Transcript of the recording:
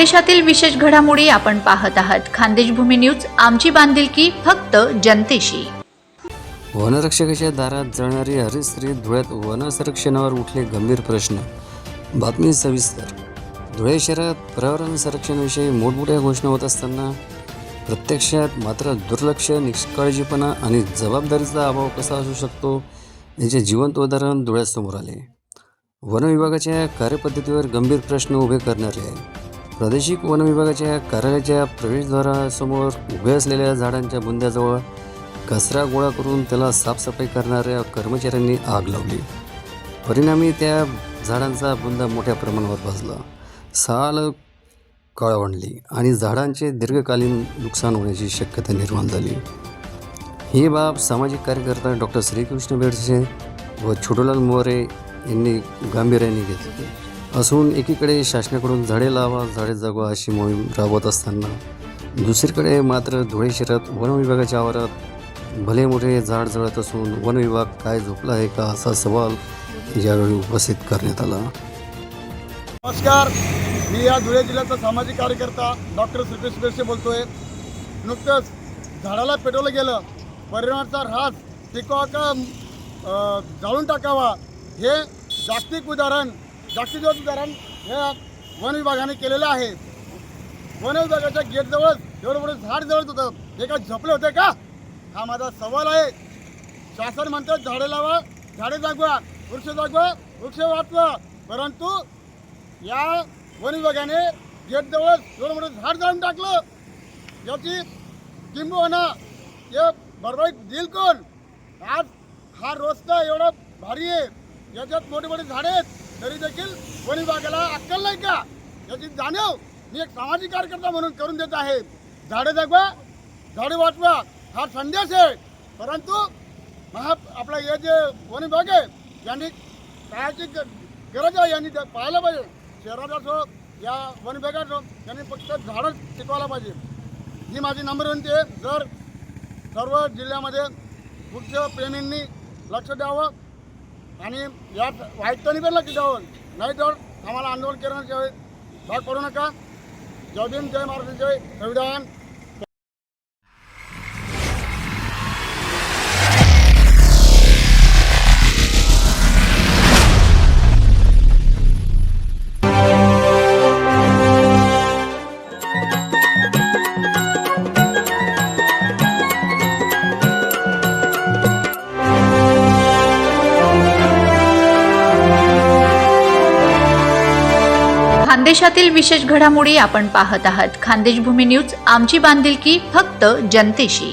खानदेशातील विशेष घडामोडी आपण पाहत आहात. खानदेश भूमी न्यूज, आमची बांधिलकी फक्त जनतेशी. वनरक्षकाच्या दारात जळणारी हरितश्री. धुळ्यात वन संरक्षणावर उठले गंभीर प्रश्न. बातमी सविस्तर. धुळे शहरात पर्यावरण संरक्षणाविषयी मोठमोठ्या घोषणा होत असताना प्रत्यक्षात मात्र दुर्लक्ष, निष्काळजीपणा आणि जबाबदारीचा अभाव कसा असू शकतो याचे जिवंत उदाहरण धुळ्यासमोर आले. वन विभागाच्या कार्यपद्धतीवर गंभीर प्रश्न उभे करणारे आहे. प्रादेशिक वन विभागाच्या कार्यालयाच्या प्रवेशद्वारासमोर उभे असलेल्या झाडांच्या बुंद्याजवळ कचरा गोळा करून त्याला साफसफाई करणाऱ्या कर्मचाऱ्यांनी आग लावली. परिणामी त्या झाडांचा बुंदा मोठ्या प्रमाणावर भाजला, साल काळवंडली आणि झाडांचे दीर्घकालीन नुकसान होण्याची शक्यता निर्माण झाली. ही बाब सामाजिक कार्यकर्ता डॉक्टर श्रीकृष्ण बेडसे व छोटूलाल मोरे यांनी गांभीर्याने घेतली असून एकीकडे शासनाकडून झाडे लावा झाडे जगवा अशी मोहीम राबवत असताना दुसरीकडे मात्र धुळे शहरात वन विभागाच्या आवारात भले मोठे झाड जळत असून वन विभाग काय झोपला आहे का असा सवाल यावेळी उपस्थित करण्यात आला. नमस्कार, मी या धुळे जिल्ह्याचा सामाजिक कार्यकर्ता डॉक्टर श्रीकृष्ण बेडसे बोलतोय. नुकतंच झाडाला पेटवलं गेलं, पर्यावरणाचा ऱ्हास टिकवा का जाळून टाकावा हे जागतिक उदाहरण हे वन विभागाने केलेलं आहे. वन विभागाच्या गेटजवळ एवढं मोठं झाड जळत होतं, हे काय झोपले होते का? हा माझा सवाल आहे. शासन म्हणतात झाडे लावा झाडे जागवा, वृक्ष जागवा वृक्ष वाचवा, परंतु या वन विभागाने गेटजवळ एवढं मोठं झाड जाळून टाकलं. याची किंबहुना हे भरपाई देईल कोण? आज हा रस्ता एवढा भारी आहे, याच्यात मोठे मोठे झाडे आहेत, तरी देखील वन विभागाला अक्कल नाही का? याची जाणीव मी एक सामाजिक कार्यकर्ता म्हणून करून देत आहे. झाडे जगवा झाडे वाचवा हा संदेश आहे, परंतु आपला हे जे वन विभाग आहे यांनी कायची गरज आहे, यांनी पाहायला पाहिजे. शहरात असो या वन विभागात असो, यांनी फक्त झाडं टिकवायला पाहिजे. ही माझी नम्र विनंती आहे. जर सर्व जिल्ह्यामध्ये वृक्षप्रेमींनी लक्ष द्यावं आणि यात वाईटपणी पण लक्ष द्यावं, नाही तर आम्हाला आंदोलन करण्याच्या भाग पडू नका. जय भीम, जय महाराष्ट्र, जय संविधान. खानदेशातील विशेष घडामोडी आपण पाहत आहात. खानदेश भूमी न्यूज, आमची बांधिलकी फक्त जनतेशी.